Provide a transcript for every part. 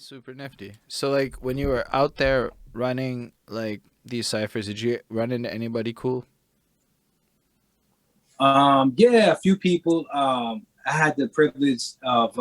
Super nifty. So like when you were out there running like these ciphers, did you run into anybody cool? Yeah, a few people. I had the privilege of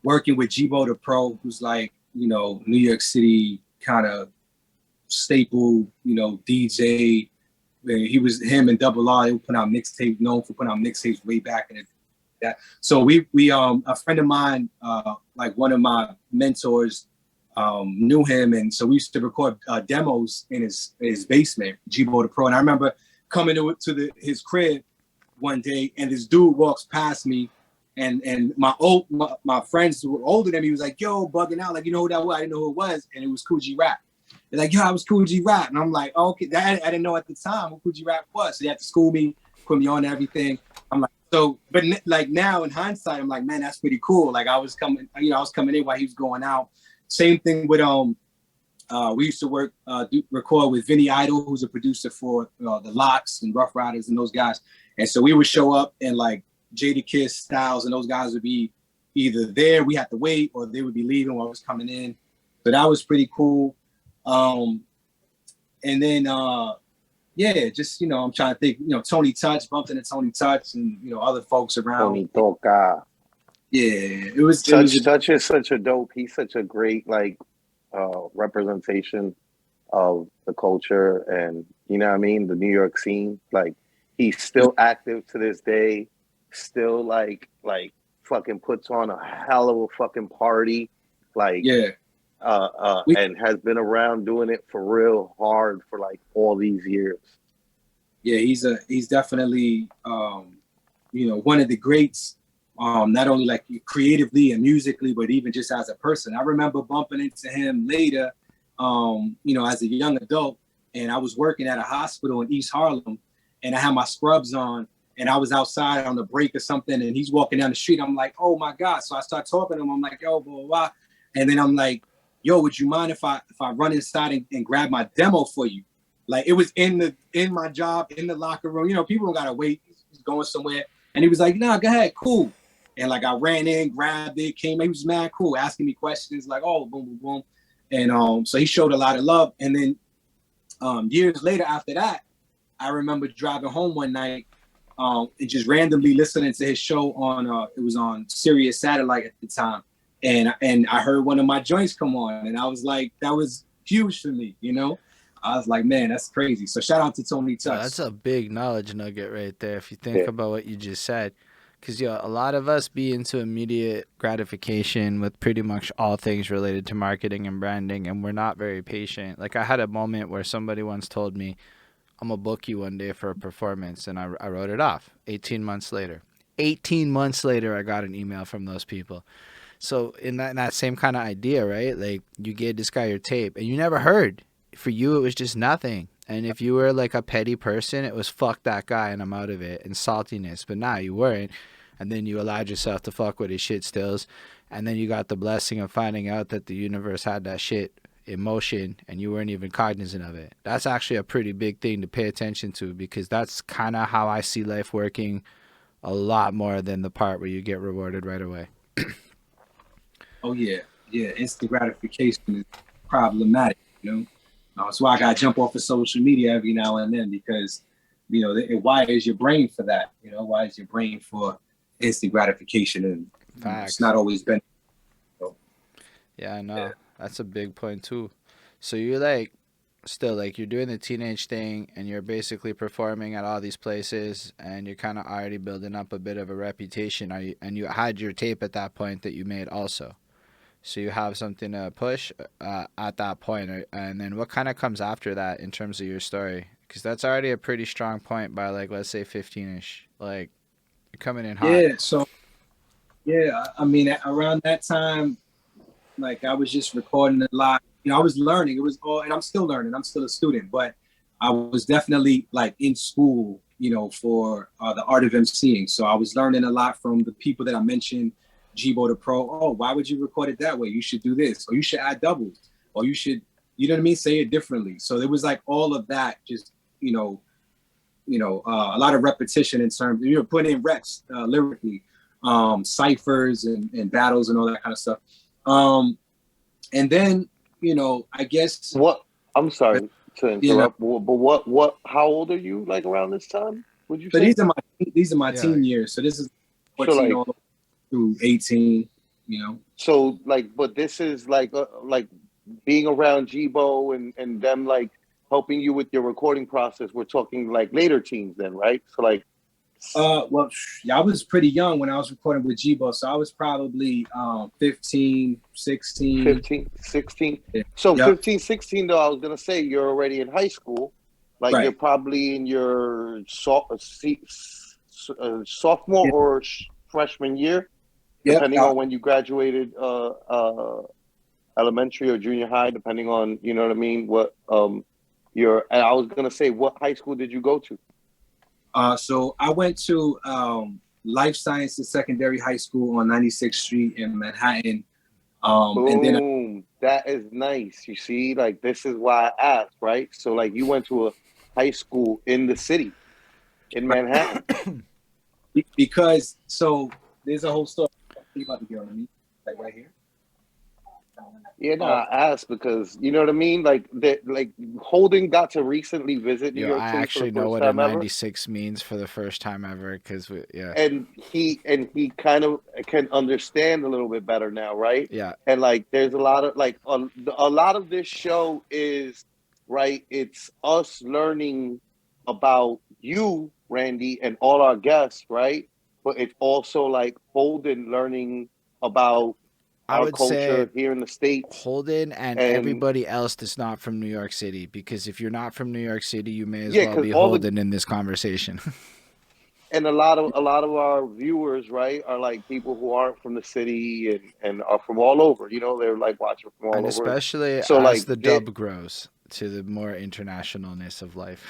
working with Jibo the Pro, who's like, New York City kind of staple, DJ. He was him and Double R. They would put out mixtape, known for putting out mixtapes way back in that. So we a friend of mine, like one of my mentors, knew him, and so we used to record demos in his basement, Jibo the Pro. And I remember coming to his crib one day, and this dude walks past me, and my friends who were older than me was like, "Yo, bugging out, like you know who that was?" I didn't know who it was, and it was Cool G Rap. They're like, "Yo, I was Cool G Rap," and I'm like, oh, "Okay." I didn't know at the time who Cool G Rap was, so they had to school me, put me on everything. I'm like, so, but like now in hindsight, I'm like, man, that's pretty cool. Like I was coming in while he was going out. Same thing with we used to record with Vinny Idol, who's a producer for the Locks and Rough Riders and those guys. And so we would show up and like Jadakiss, Styles, and those guys would be either there, we had to wait, or they would be leaving while I was coming in. So that was pretty cool. And then yeah, just I'm trying to think, Tony Touch, bumped into Tony Touch and other folks around. Tony Toca. Yeah, it was Touch is such a dope. He's such a great like representation of the culture and you know what I mean, the New York scene. Like he's still active to this day, still like fucking puts on a hell of a fucking party. Like yeah. And has been around doing it for real hard for like all these years. Yeah, he's definitely one of the greats. Not only like creatively and musically, but even just as a person. I remember bumping into him later, as a young adult, and I was working at a hospital in East Harlem, and I had my scrubs on, and I was outside on a break or something, and he's walking down the street. I'm like, oh my God. So I start talking to him. I'm like, yo, blah, blah, blah. And then I'm like, yo, would you mind if I run inside and grab my demo for you? Like it was in my job, in the locker room. People don't gotta wait. He's going somewhere. And he was like, nah, go ahead, cool. And like I ran in, grabbed it, came, he was mad cool, asking me questions, like, oh, boom, boom, boom. And so he showed a lot of love. And then years later after that, I remember driving home one night and just randomly listening to his show on, it was on Sirius Satellite at the time. And I heard one of my joints come on, and I was like, that was huge for me, I was like, man, that's crazy. So shout out to Tony Touch. That's a big knowledge nugget right there if you think about what you just said. Because, a lot of us be into immediate gratification with pretty much all things related to marketing and branding, and we're not very patient. Like, I had a moment where somebody once told me, I'm going to book you one day for a performance, and I wrote it off. 18 months later, I got an email from those people. So in that same kind of idea, right? Like, you gave this guy your tape, and you never heard. For you, it was just nothing. And if you were like a petty person, it was fuck that guy and I'm out of it, and saltiness. But nah, you weren't. And then you allowed yourself to fuck with his shit stills. And then you got the blessing of finding out that the universe had that shit in motion and you weren't even cognizant of it. That's actually a pretty big thing to pay attention to, because that's kind of how I see life working a lot more than the part where you get rewarded right away. Oh, yeah. Yeah, instant gratification is problematic, That's why I got to jump off of social media every now and then, because, it wires your brain for that, wires your brain for instant gratification, and it's not always been. Yeah, I know. Yeah. That's a big point too. So you're like, still like you're doing the teenage thing and you're basically performing at all these places and you're kind of already building up a bit of a reputation. And you had your tape at that point that you made also. So you have something to push at that point. And then what kind of comes after that in terms of your story? Because that's already a pretty strong point by like, let's say 15-ish. Like, you're coming in hot. Yeah, so, yeah, I mean, around that time, like I was just recording a lot. I was learning. It was all, and I'm still learning. I'm still a student, but I was definitely like in school, for the art of emceeing. So I was learning a lot from the people that I mentioned. Jibo the Pro. Oh, why would you record it that way? You should do this, or you should add doubles, or you should, say it differently. So there was like all of that, just a lot of repetition in terms of putting in reps lyrically, ciphers and battles and all that kind of stuff. And then, you know, I guess What? I'm sorry to you know. interrupt, but what? How old are you? Like around this time? Would you So say? these are my Yeah. teen years. So this is So 14 like, all through 18. You know. so like, but this is like being around Jibo and them like helping you with your recording process. We're talking like later teens then, right? So like Well, yeah, I was pretty young when I was recording with Jibo, so I was probably 15, 16. 15, 16. Yeah. So Yep. 15, 16 though, I was gonna say you're already in high school. Like you're Right. probably in your sophomore Yeah. or freshman year, Yep. depending on when you graduated elementary or junior high, depending on, you know what I mean, what and I was gonna say, what high school did you go to? So I went to Life Sciences Secondary High School on 96th Street in Manhattan. And then Boom, that is nice. You see, like this is why I asked, right? So like you went to a high school in the city in Manhattan. because so there's a whole story about the girl, like right here. Yeah, no, I asked because you know what I mean. Like that, like Holden got to recently visit New Yo, York I City for the actually know first what a time ever, 96 means for the first time ever, because yeah, and he kind of can understand a little bit better now, right? yeah. And like, there's a lot of like a lot of this show is right. It's us learning about you, Randy, and all our guests, right? But it's also like Holden learning about I our would say culture here in the States. Holden and And everybody else that's not from New York City, because if you're not from New York City, you may as yeah, well because be all the Holden in this conversation. and a lot of our viewers, right, are like people who aren't from the city and are from all over. You know, they're like watching from all And over. especially So as like the dub grows to the more internationalness of life.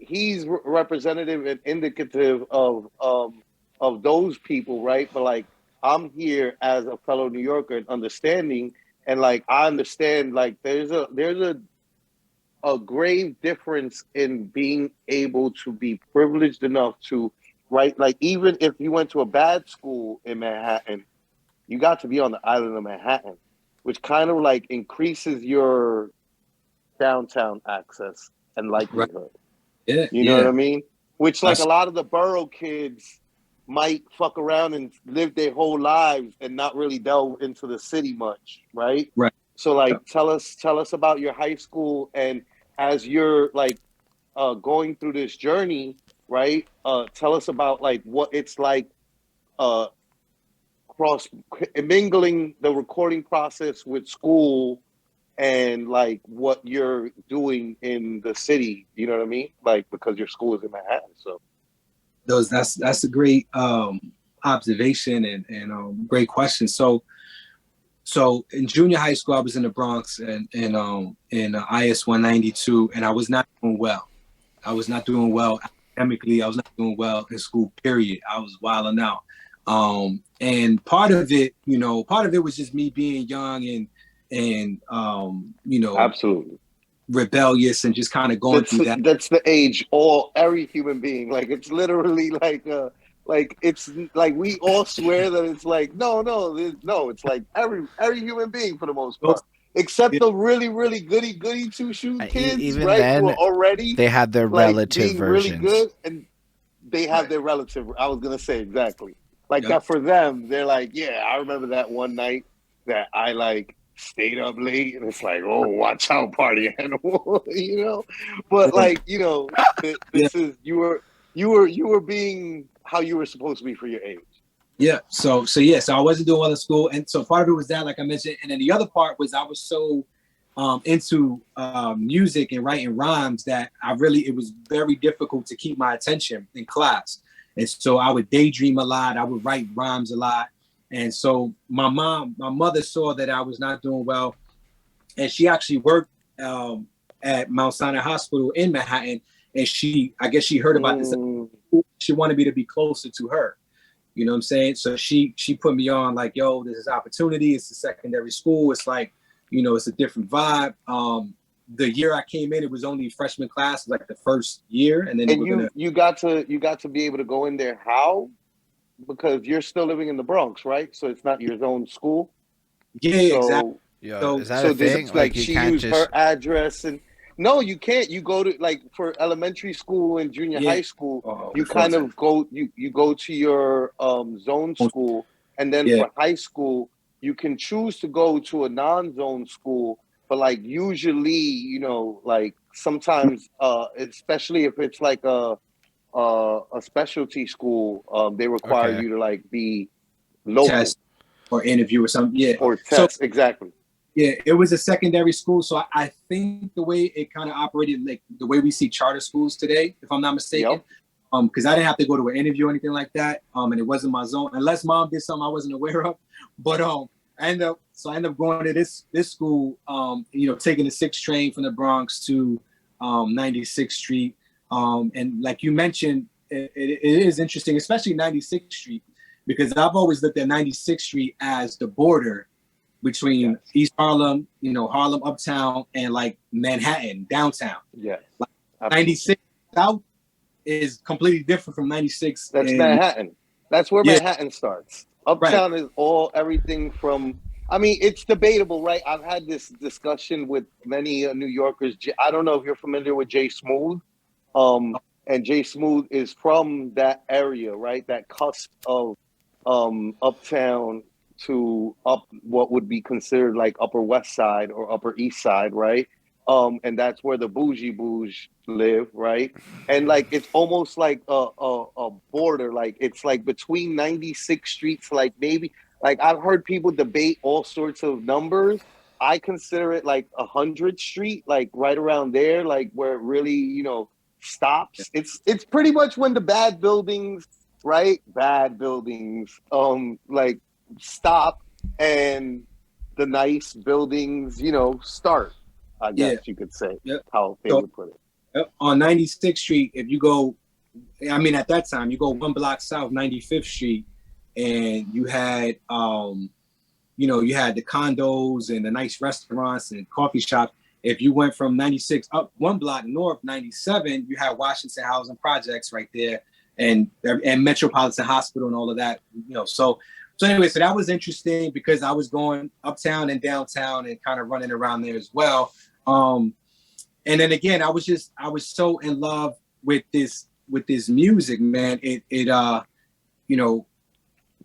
he's representative and indicative of those people, right? But like I'm here as a fellow New Yorker and understanding, and like I understand like there's a grave difference in being able to be privileged enough to, right? Like even if you went to a bad school in Manhattan, you got to be on the island of Manhattan, which kind of like increases your downtown access and Right. likelihood. Yeah. You know what Yeah. I mean? Which like a That's lot of the borough kids might fuck around and live their whole lives and not really delve into the city much, right? right. So Yeah. like tell us about your high school, and as you're like going through this journey, right? Tell us about like what it's like uh cross mingling the recording process with school and like what you're doing in the city, you know what I mean? Like because your school is in Manhattan. So That's a great observation and great question. So in junior high school, I was in the Bronx and in IS 192, and I was not doing well. I was not doing well academically. I was not doing well in school. Period. I was wilding out. And part of it was just me being young and absolutely. rebellious and just kind of going through that. That's the age every human being. Like it's literally like it's like we all swear that it's like no, it's like every human being for the most part. Except the really, really goody two shoe kids, Even right? Who are then, already they had their like relative being really versions. good, and they have their relative. I was gonna say exactly like Yep. that for them. They're like, yeah, I remember that one night that I like stayed up late, and it's like, oh, watch out, party animal, you know. But like, you know, Yeah. this is you were being how you were supposed to be for your age. Yeah. So I wasn't doing well in school, and so part of it was that, like I mentioned, and then the other part was I was so into music and writing rhymes that it was very difficult to keep my attention in class, and so I would daydream a lot. I would write rhymes a lot, and so my mother saw that I was not doing well, and she actually worked at Mount Sinai Hospital in Manhattan, and I guess she heard about this. She wanted me to be closer to her. You know what I'm saying? So she put me on like, yo, this is opportunity. It's a secondary school. It's like, it's a different vibe. The year I came in, it was only freshman class, like the first year, and then you got to be able to go in there. How? Because you're still living in the Bronx, right? So it's not your own school. Yeah, exactly. Yo, So is that So a this thing? is Like like you she can't used her just address and no, you can't. You go to like for elementary school and junior yeah. high school, Oh, you before kind time. of go you go to your zone school, and then Yeah. for high school, you can choose to go to a non-zone school, but like usually, like sometimes especially if it's like a specialty school, they require okay. you to like be local Test or interview or something. Yeah. or So test exactly. yeah, it was a secondary school. So I think the way it kind of operated, like the way we see charter schools today, if I'm not mistaken, Yep. because I didn't have to go to an interview or anything like that, and it wasn't my zone, unless mom did something I wasn't aware of. But I ended up going to this school, taking the 6 train from the Bronx to 96th Street, and like you mentioned, it is interesting, especially 96th Street, because I've always looked at 96th Street as the border between Yes. East Harlem, Harlem Uptown, and like Manhattan downtown. Yes. Like Absolutely. 96 South is completely different from 96 That's in Manhattan. That's where yeah, Manhattan starts. right. Uptown is all everything from. I mean, it's debatable, right? I've had this discussion with many New Yorkers. I don't know if you're familiar with Jay Smooth. And Jay Smooth is from that area, right? That cusp of uptown to up what would be considered like Upper West Side or Upper East Side, right? And that's where the bougie live, right? And like it's almost like a border, like it's like between 96th Street to like maybe like I've heard people debate all sorts of numbers. I consider it like 100th Street, like right around there, like where it really, stops. It's pretty much when the bad buildings, right? Bad buildings, like stop and the nice buildings, start. I Yeah. guess you could say Yeah. how they So would put it. on 96th Street, if you go, I mean, at that time, you go 1 block south, 95th Street, and you had the condos and the nice restaurants and coffee shops. If you went from 96 up 1 block north, 97, you had Washington Housing Projects right there, and Metropolitan Hospital and all of that. So anyway, so that was interesting because I was going uptown and downtown and kind of running around there as well. And then again, I was so in love with this music, man.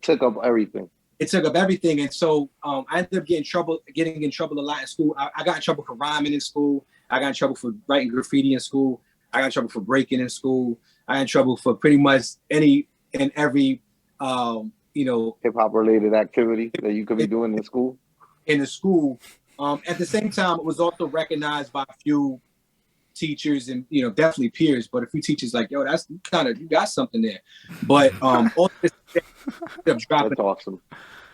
Took up everything. It took up everything, and so I ended up getting in trouble a lot in school. I got in trouble for rhyming in school. I got in trouble for writing graffiti in school. I got in trouble for breaking in school. I got in trouble for pretty much any and every hip hop related activity that you could be doing in school. In the school. At the same time, it was also recognized by a few teachers and definitely peers, but a few teachers like, yo, that's you got something there. But all this ended up dropping. That's awesome.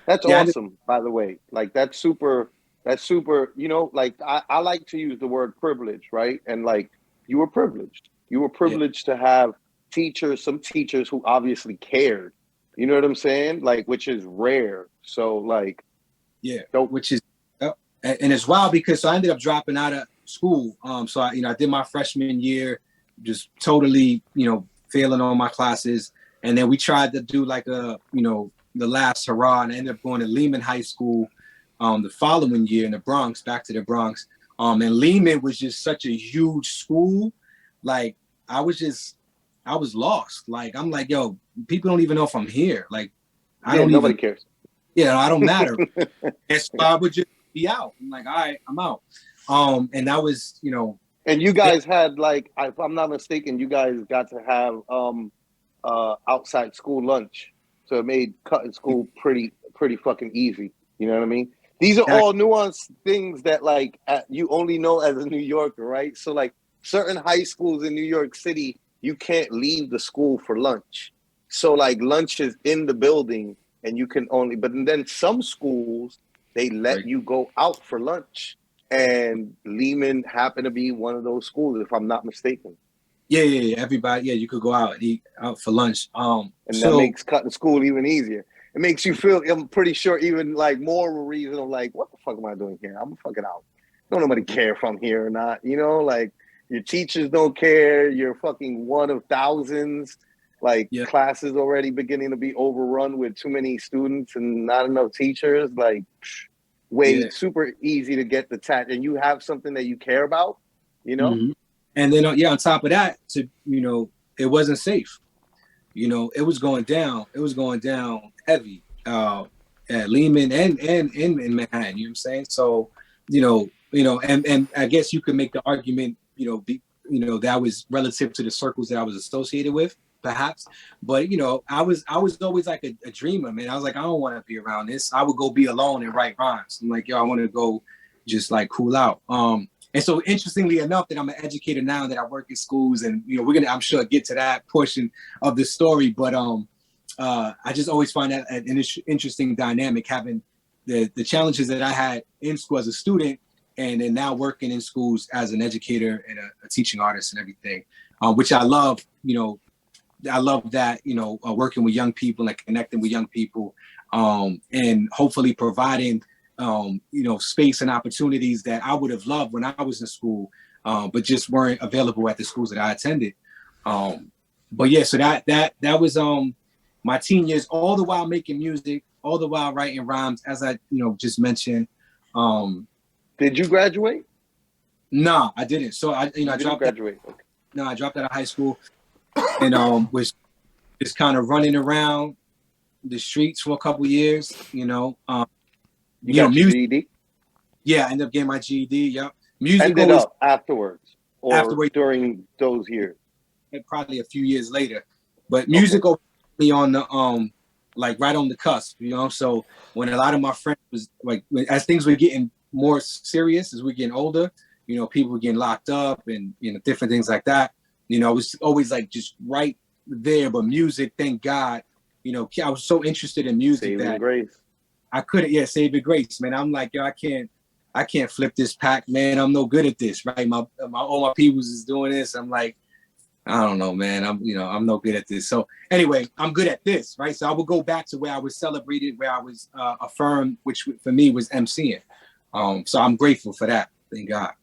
That's Yeah, awesome, by the way. Like that's super, like I like to use the word privilege, right? And like you were privileged. You were privileged to have some teachers who obviously cared. You know what I'm saying? Like, which is rare. So like, which is and it's wild because so I ended up dropping out of school. So I did my freshman year, just totally, failing on my classes. And then we tried to do like the last hurrah, and I ended up going to Lehman High School the following year in the Bronx, back to the Bronx. And Lehman was just such a huge school. Like I was lost. Like I'm like, yo, people don't even know if I'm here. Like nobody cares. Yeah, I don't matter. And so I would just be out. I'm like, all right, I'm out. And that was, And you guys had like, if I'm not mistaken, you guys got to have outside school lunch, so it made cutting school pretty fucking easy. You know what I mean? These are all nuanced things that like you only know as a New Yorker, right? So like certain high schools in New York City, you can't leave the school for lunch. So like lunch is in the building, and you can only. But then some schools they let you go out for lunch, and Lehman happened to be one of those schools, if I'm not mistaken. Yeah. Everybody, you could go out and eat out for lunch. And that makes cutting school even easier. It makes you feel, I'm pretty sure, even like more of a reason of like, what the fuck am I doing here? I'm fucking out. Don't nobody care if I'm here or not. Like your teachers don't care. You're fucking one of thousands. Like classes already beginning to be overrun with too many students and not enough teachers. Like way super easy to get detached, and you have something that you care about, you know. Mm-hmm. And then on top of that, it wasn't safe. It was going down. It was going down heavy at Lehman and in Manhattan. You know what I'm saying? So, and I guess you could make the argument, that was relative to the circles that I was associated with, perhaps. But I was always like a dreamer, man. I was like, I don't want to be around this. I would go be alone and write rhymes. I'm like, yo, I want to go just like cool out. And so, interestingly enough, that I'm an educator now, that I work in schools, and we're gonna, I'm sure, get to that portion of the story. But I just always find that an interesting dynamic, having the challenges that I had in school as a student, and then now working in schools as an educator and a teaching artist and everything, which I love. I love that, working with young people and connecting with young people, and hopefully providing space and opportunities that I would have loved when I was in school, but just weren't available at the schools that I attended. But yeah, so that was my teen years, all the while making music, all the while writing rhymes, as I just mentioned. Did you graduate? No, I didn't. So I dropped graduate. Okay. No, I dropped out of high school and was just kind of running around the streets for a couple years. You got your GED? Yeah, I ended up getting my GED. Yep. Music ended up afterwards, or during those years? Probably a few years later. But music opened me on the like right on the cusp, So when a lot of my friends was like, as things were getting more serious, as we're getting older, people were getting locked up and different things like that. I was always like just right there. But music, thank God, I was so interested in music Saving grace. I couldn't, saving grace, man. I'm like, yo, I can't flip this pack, man. I'm no good at this, right? All my peoples is doing this. I'm like, I don't know, man. I'm no good at this. So anyway, I'm good at this, right? So I would go back to where I was celebrated, where I was affirmed, which for me was MCing. So I'm grateful for that. Thank God.